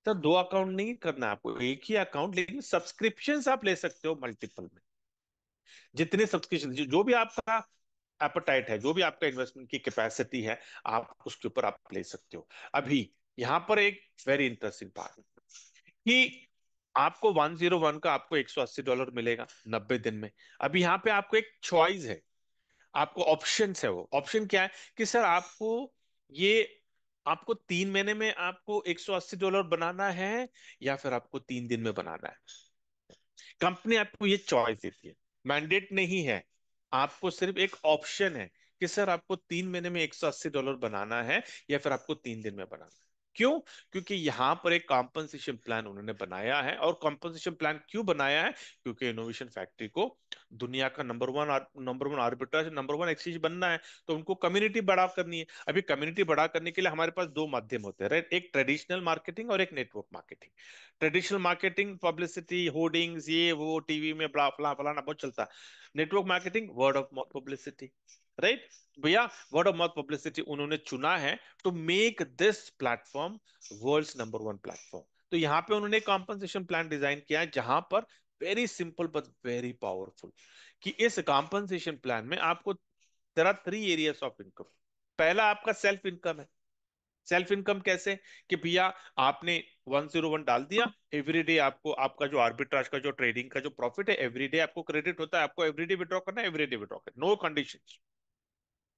सर दो अकाउंट नहीं करना है आपको, एक ही अकाउंट, लेकिन सब्सक्रिप्शन आप ले सकते हो मल्टीपल में। जितने सब्सक्रिप्शन जो भी आपका एपेटाइट है, जो भी आपका इन्वेस्टमेंट की कैपेसिटी है, आप उसके ऊपर आप ले सकते हो। अभी यहाँ पर एक वेरी इंटरेस्टिंग बात कि आपको 101 का आपको $180 मिलेगा 90 दिन में। अभी यहाँ पे आपको एक चॉइस है, आपको ऑप्शन है। वो ऑप्शन क्या है कि सर आपको ये आपको 3 महीने में आपको $180 बनाना है, या फिर आपको 3 दिन में बनाना है। कंपनी आपको ये चॉइस देती है, मैंडेट नहीं है, आपको सिर्फ एक ऑप्शन है कि सर आपको 3 महीने में $180 बनाना है, या फिर आपको 3 दिन में बनाना है। क्यों? क्योंकि यहां पर एक कॉम्पनसेशन प्लान उन्होंने बनाया है। और कॉम्पनसेशन प्लान क्यों बनाया है? क्योंकि इनोवेशन फैक्ट्री को दुनिया का number one arbitrage, number one exchange बनना है। तो उनको कम्युनिटी बड़ा करनी है। अभी कम्युनिटी बड़ा करने के लिए हमारे पास दो माध्यम होते हैं, राइट? एक ट्रेडिशनल मार्केटिंग और एक network marketing. Traditional marketing publicity, hoardings, ये वो टीवी में बड़ा फला फलाना बहुत चलता है। Network marketing word of mouth publicity, right भैया? वर्ड ऑफ माउथ पब्लिसिटी उन्होंने चुना है to make this platform world's number one platform. तो यहाँ पे उन्होंने कॉम्पनसेशन प्लान डिजाइन किया है, जहां पर very simple but very powerful, कि इस कॉम्पनसेशन प्लान में आपको there are 3 areas of income. पहला आपका सेल्फ इनकम है। सेल्फ इनकम कैसे? कि भैया आपने 101 डाल दिया, एवरीडे आपको आपका जो आर्बिट्राज का जो ट्रेडिंग का जो प्रॉफिट है एवरीडे आपको क्रेडिट होता है, आपको एवरीडे विड्रॉ करना है, एवरीडे विड्रॉ करना, नो कंडीशन।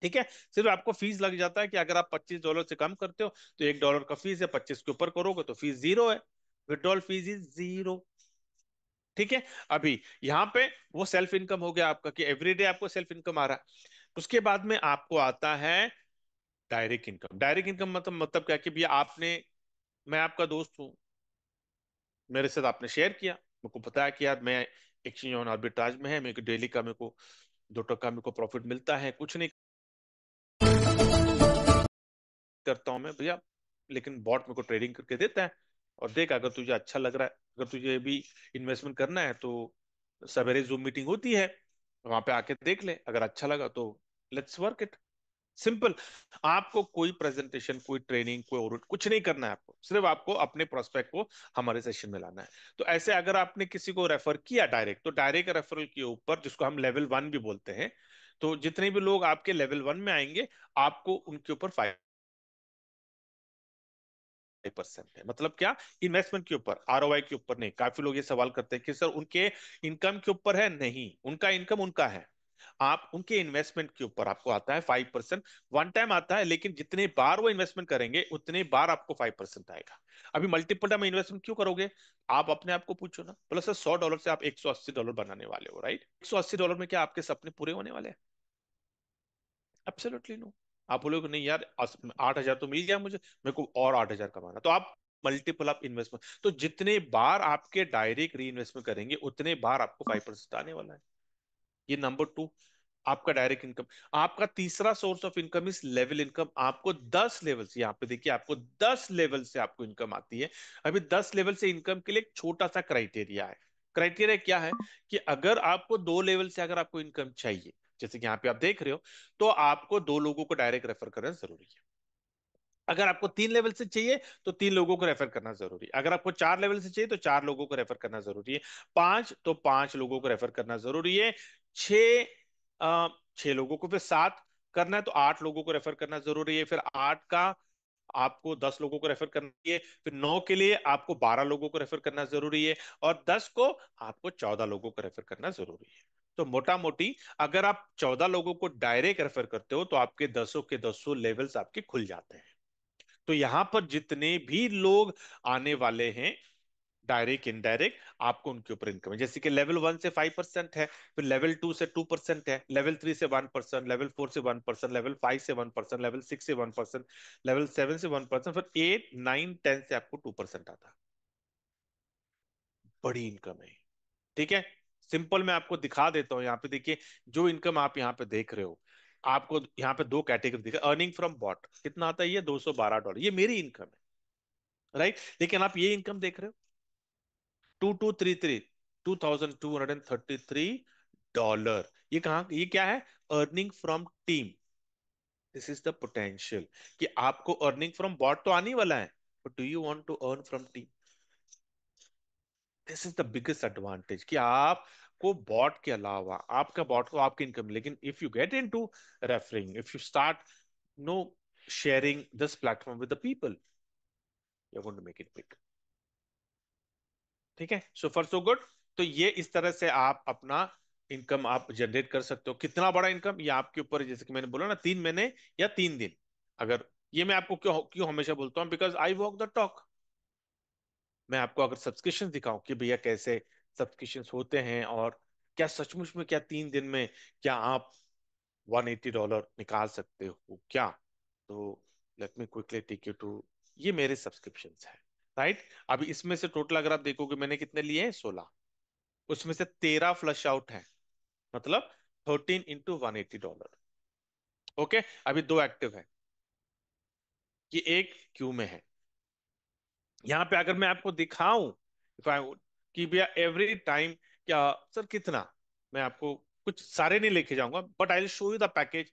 ठीक है, सिर्फ आपको फीस लग जाता है कि अगर आप $25 से कम करते हो तो $1 का फीस है, 25 के ऊपर करोगे तो फीस जीरो है। Withdrawal fees is zero. ठीक है। अभी यहाँ पे वो सेल्फ इनकम हो गया आपका, कि एवरीडे आपको सेल्फ इनकम आ रहा है। उसके बाद में आपको आता है डायरेक्ट इनकम। डायरेक्ट इनकम मतलब क्या कि भैया आपने, मैं आपका दोस्त हूँ, मेरे साथ आपने शेयर किया, मेरे को पता है कि यार मैं एक्सचेंज ऑन आर्बिट्राज में है, मेरे को डेली का मेरे को 2 टका मेरे को प्रॉफिट मिलता है, कुछ नहीं करता हूं मैं भैया, लेकिन बॉट मेरे को ट्रेडिंग करके देता है। और देख अगर तुझे अच्छा लग रहा है, अगर तुझे भी इन्वेस्टमेंट करना है, तो सवेरे जूम मीटिंग होती है, वहां पे आके देख ले, अगर अच्छा लगा तो लेट्स वर्क इट। सिंपल। आपको कोई प्रेजेंटेशन, कोई ट्रेनिंग, कोई और कुछ नहीं करना है, आपको सिर्फ आपको अपने प्रोस्पेक्ट को हमारे सेशन में लाना है। तो ऐसे अगर आपने किसी को रेफर किया डायरेक्ट, तो डायरेक्ट रेफरल के ऊपर, जिसको हम लेवल 1 भी बोलते हैं, तो जितने भी लोग आपके लेवल 1 में आएंगे, आपको उनके ऊपर 5% है। मतलब क्या? इन्वेस्टमेंट के ऊपर, आरओआई के ऊपर नहीं। काफी लोग ये सवाल करते हैं कि सर उनके इनकम के ऊपर है। नहीं, उनका इनकम उनका है, आप उनके इन्वेस्टमेंट के ऊपर आपको आता है 5%। वन टाइम आता है, लेकिन जितने बार वो इन्वेस्टमेंट करेंगे उतने बार आपको 5% आएगा। अभी मल्टीपल टाइम इन्वेस्टमेंट क्यों करोगे? आप अपने आप को पूछो ना। बोलो सर, $100 से आप $180 बनाने वाले हो, राइट? $180 में क्या आपके सपने पूरे होने वाले हैं? Absolutely no. आप बोलोगे नहीं यार, 8,000 तो मिल गया मुझे, मेरे को और 8,000 कमाना, तो आप मल्टीपल ऑफ इन्वेस्टमेंट, तो जितने बार आपके डायरेक्ट री इन्वेस्टमेंट करेंगे उतने बार आपको 5% आने वाला है। ये नंबर टू, आपका डायरेक्ट इनकम। आपका तीसरा source of income is level income. आपको 10 लेवल से, यहाँ पे देखिए, आपको 10 लेवल से आपको इनकम आती है। अभी 10 लेवल से इनकम के लिए एक छोटा सा क्राइटेरिया है। क्राइटेरिया क्या है? कि अगर आपको 2 लेवल से अगर आपको इनकम चाहिए, जैसे कि यहाँ पे आप देख रहे हो, तो आपको 2 लोगों को डायरेक्ट रेफर करना जरूरी है। अगर आपको 3 लेवल से चाहिए, तो 3 लोगों को रेफर करना जरूरी है। अगर आपको 4 लेवल से चाहिए, तो 4 लोगों को रेफर करना जरूरी है। पांच, तो 5 लोगों को रेफर करना जरूरी है। छह, 6 लोगों को, फिर 7 करना है तो 8 लोगों को रेफर करना जरूरी है। फिर 8 का आपको 10 लोगों को रेफर करना है। फिर 9 के लिए आपको 12 लोगों को रेफर करना जरूरी है। और 10 को आपको 14 लोगों को रेफर करना जरूरी है। तो मोटा मोटी, अगर आप 14 लोगों को डायरेक्ट रेफर करते हो, तो आपके 10 के 10 लेवल्स आपके खुल जाते हैं। तो यहां पर जितने भी लोग आने वाले हैं, डायरेक्ट इनडायरेक्ट, आपको उनके ऊपर इनकम है। जैसे कि लेवल 1 से 5% है, फिर लेवल 2 से 2% है, लेवल 3 से 1%, लेवल 4 से 1%, लेवल 5 से 1%, लेवल 6 से 1%, लेवल 7 से 1%, फिर 8, 9, 10 से आपको 2% आता है। बड़ी इनकम है। ठीक है। सिंपल मैं आपको दिखा देता हूँ, यहाँ पे देखिए, जो इनकम आप यहाँ पे देख रहे हो, आपको यहाँ पे 2 कैटेगरी दिखा। अर्निंग फ्रॉम बॉट कितना आता है? ये $212, ये मेरी इनकम है, राइट? लेकिन आप ये इनकम देख रहे हो, 2233, $2,233। ये क्या है? Earning from team. This is the potential, कि आपको अर्निंग फ्रॉम बॉट तो आने वाला है, but do you want to earn from team? This is the biggest advantage, कि आपको बॉट के अलावा, आपका बॉट को आपकी इनकम, लेकिन if you get into referring, if you start no sharing this platform with the people, you're going to make it big. ठीक है, सो फar सो गुड। तो ये इस तरह से आप अपना इनकम आप जनरेट कर सकते हो। कितना बड़ा इनकम, ये आपके ऊपर है। जैसे कि मैंने बोला ना, 3 महीने या 3 दिन। अगर ये मैं आपको क्यों क्यों हमेशा बोलता हूँ, because I walk the talk. मैं आपको अगर सब्सक्रिप्शन दिखाऊं कि भैया कैसे सब्सक्रिप्शन होते हैं, और क्या सचमुच में, क्या 3 दिन में क्या आप $180 निकाल सकते हो क्या? तो let me quickly take you to, ये मेरे सब्सक्रिप्शन है, राइट? अभी इसमें से टोटल अगर आप देखोगे, मैंने कितने लिए हैं? 16। उसमें से 13 फ्लश आउट है, मतलब 13 × $180। ओके, अभी 2 एक्टिव है, ये एक क्यू में है। यहाँ पे अगर मैं आपको दिखाऊं, if I- कि भैया एवरी टाइम, क्या सर कितना, मैं आपको कुछ सारे नहीं लेके जाऊंगा, but I will show you the package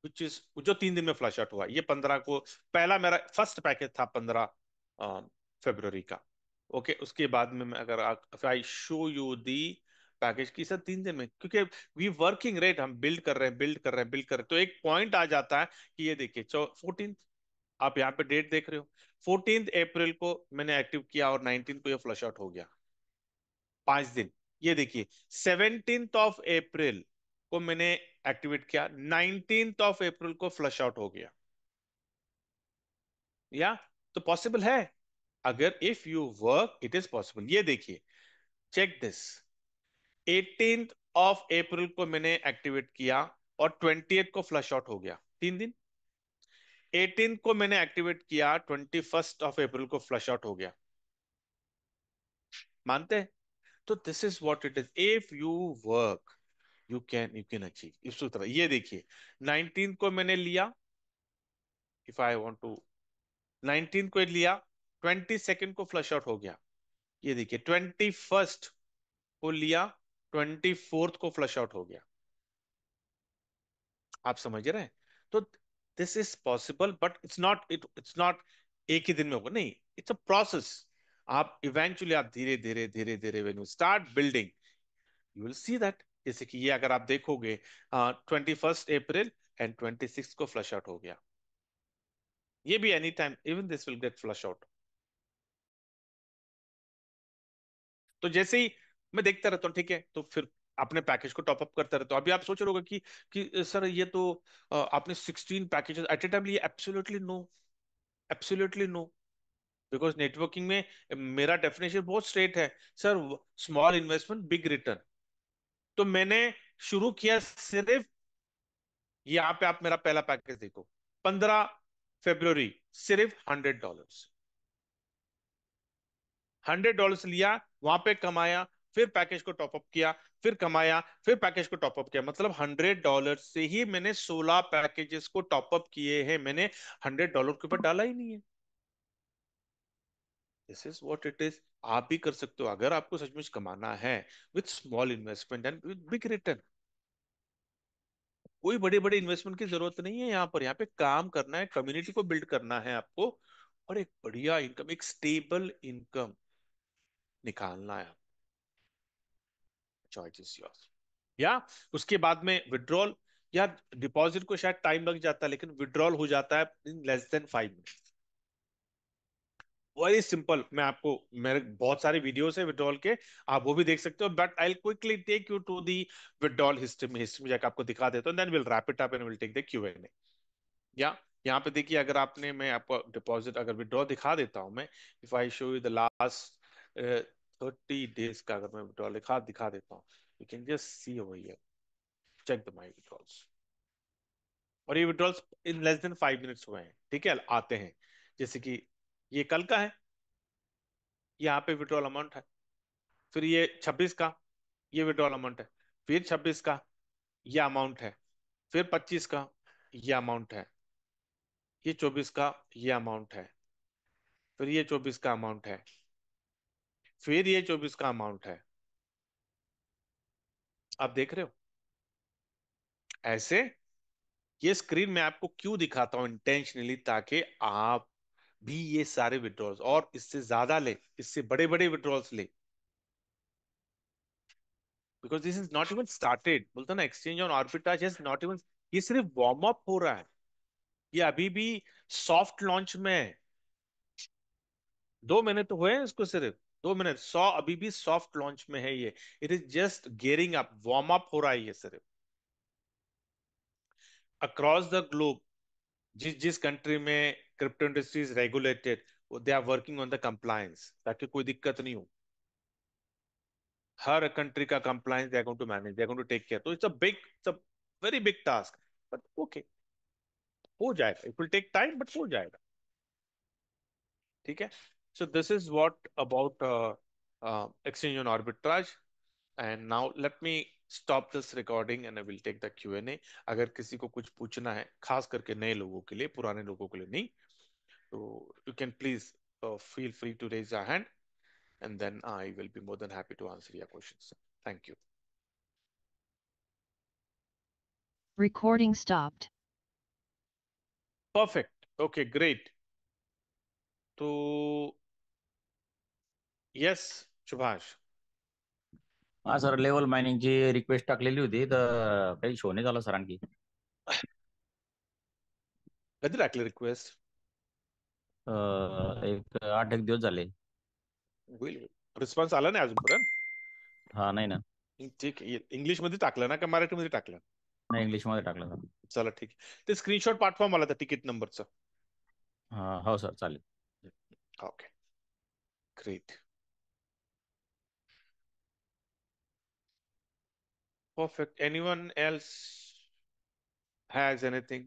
which is, जो 3 दिन में फ्लश आउट हुआ। ये 15 को, पहला मेरा फर्स्ट पैकेज था 15 फरवरी का। ओके, उसके बाद में मैं अगर आई शो यू दी पैकेज की सर 3 दिन में, क्योंकि वी वर्किंग रेट, हम बिल्ड कर रहे हैं, बिल्ड कर रहे हैं, बिल्ड कर रहे हैं, तो एक पॉइंट आ जाता है कि ये देखिए 14, आप यहाँ पे डेट देख रहे हो, 14 अप्रैल को मैंने एक्टिव किया और 19 को ये फ्लश आउट हो गया। 5 दिन। ये देखिए, 17 अप्रैल को मैंने एक्टिवेट किया, 19 अप्रैल को फ्लश आउट हो गया। या, तो पॉसिबल है, अगर if you work it is possible. ये देखिए, चेक दिस, 18 अप्रैल को मैंने एक्टिवेट किया और 20 को फ्लश आउट हो गया, 3 दिन। 18 को मैंने एक्टिवेट किया, 21 अप्रैल को फ्लश आउट हो गया। मानते हैं? तो this is what it is, if you work you can achieve. इस तरह ये देखिए, 19 को मैंने लिया, इफ आई वांट टू, 19 को लिया, 22 को फ्लश आउट हो गया। ये देखिए, 21 को लिया, 24 को फ्लश आउट हो गया। आप समझ रहे हैं? तो this is possible, but it's not एक ही दिन में होगा, नहीं, इट्स अ प्रोसेस। आप इवेंचुअली, आप धीरे धीरे धीरे धीरे when you start building, you will see that. जैसे कि ये अगर आप देखोगे, 21 अप्रैल एंड 26 को फ्लश आउट हो गया। ये भी any time even this will get flush out. तो जैसे ही मैं देखता रहता हूँ, ठीक है, तो फिर अपने पैकेज को टॉप अप करता रहता हूँ। अभी आप सोच रहे होगे कि सर ये तो आपने 16 पैकेजेस एट ए टाइम लिए। Absolutely no, absolutely no. Because networking में मेरा डेफिनेशन बहुत स्ट्रेट है sir, small investment big return. तो मैंने शुरू किया सिर्फ, यहाँ पे आप मेरा पहला पैकेज देखो, 15 फरवरी, सिर्फ $100, $100 लिया, वहां पे कमाया, फिर पैकेज को टॉपअप किया, फिर कमाया, फिर पैकेज को टॉपअप किया। मतलब $100 से ही मैंने 16 पैकेजेस को टॉपअप किए हैं। मैंने $100 के ऊपर डाला ही नहीं है। This is what it is. आप भी कर सकते हो अगर आपको सचमुच कमाना है, with small investment and with big return. कोई बड़े बड़े इन्वेस्टमेंट की जरूरत नहीं है यहाँ पर। यहाँ पे काम करना है, कम्युनिटी को बिल्ड करना है आपको, और एक बढ़िया इनकम, एक स्टेबल इनकम निकालना है। Choice is yours. या उसके बाद में विड्रॉल, या डिपॉजिट को शायद टाइम लग जाता है, लेकिन विड्रॉल हो जाता है इन less than 5 minute. Very simple. मैं आपको, मेरे बहुत सारे वीडियोस है विड्रॉल के, आप वो भी देख सकते हो, but I quickly take you to the withdrawal history में। हिस्ट्री में जाकर आपको दिखा देता हूँ, then will wrap it up and will take the Q&A। या यहाँ पे देखिए, अगर आपने, मैं आपको डिपॉजिट अगर विड्रॉ दिखा देता हूँ मैं, if I show you the last 30 days का, अगर मैं विड्रॉ दिखा दिखा देता हूँ, you can just see over here, check the my withdrawals. और ये withdrawals in less than 5 minutes हुए हैं, ठीक है, आते हैं। जैसे कि ये कल का है, यहाँ पे विड्रॉल अमाउंट है। फिर ये 26 का, ये विड्रॉल अमाउंट है। फिर 26 का, ये अमाउंट है। फिर 25 का, ये अमाउंट है। ये 24 का, ये अमाउंट है। फिर ये 24 का अमाउंट है। फिर ये 24 का अमाउंट है। आप देख रहे हो ऐसे। ये स्क्रीन मैं आपको क्यों दिखाता हूं इंटेंशनली, ताकि आप भी ये सारे विड्रॉल्स और इससे ज्यादा ले, इससे बड़े बड़े विड्रॉल्स ले। Because this is not even started, बोलते ना, exchange on arbitrage has not even, ये सिर्फ वार्म अप हो रहा है। ये अभी भी सॉफ्ट लॉन्च में है। 2 महीने तो हुए हैं इसको, सिर्फ 2 महीने। 100 अभी भी सॉफ्ट लॉन्च में है ये। It is just gearing up, warm up हो रहा है ये सिर्फ। अक्रॉस द ग्लोब, जिस जिस कंट्री में crypto industry is regulated, they are working on the compliance, ताकि कोई दिक्कत नहीं हो। हर कंट्री का compliance they are going to manage, they are going to take care. तो it's a very big task, but okay, हो जाएगा। It will take time, but हो जाएगा। ठीक है। So this is what about exchange on arbitrage. And now let me stop this recording and I will take the Q&A। अगर किसी को कुछ पूछना है, खास करके नए लोगों के लिए, पुराने लोगों के लिए नहीं, so you can please feel free to raise your hand, and then I will be more than happy to answer your questions. Thank you. Recording stopped. Perfect. Okay, great. तो yes, Subhash. हा sir, level मायनिंगची request टाकलेली होती तर काही show नाही झाला sir आणखी. कधी टाकली रिक्वेस्ट? एक 8 एक दिवस झाले. होईल. रिस्पॉन्स आला नाही अजूनपर्यंत? हा नाही ना. ठीक आहे. इंग्लिश मध्ये टाकलं ना, का मराठीमध्ये टाकलं? नाही, इंग्लिश मध्ये टाकलं सर. चला ठीक आहे. ते स्क्रीनशॉट पाठवा मला त्या तिकीट नंबरचं. हा हो सर, चालेल. Okay, great. Perfect. Anyone else has anything?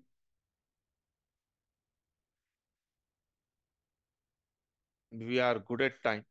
We are good at time.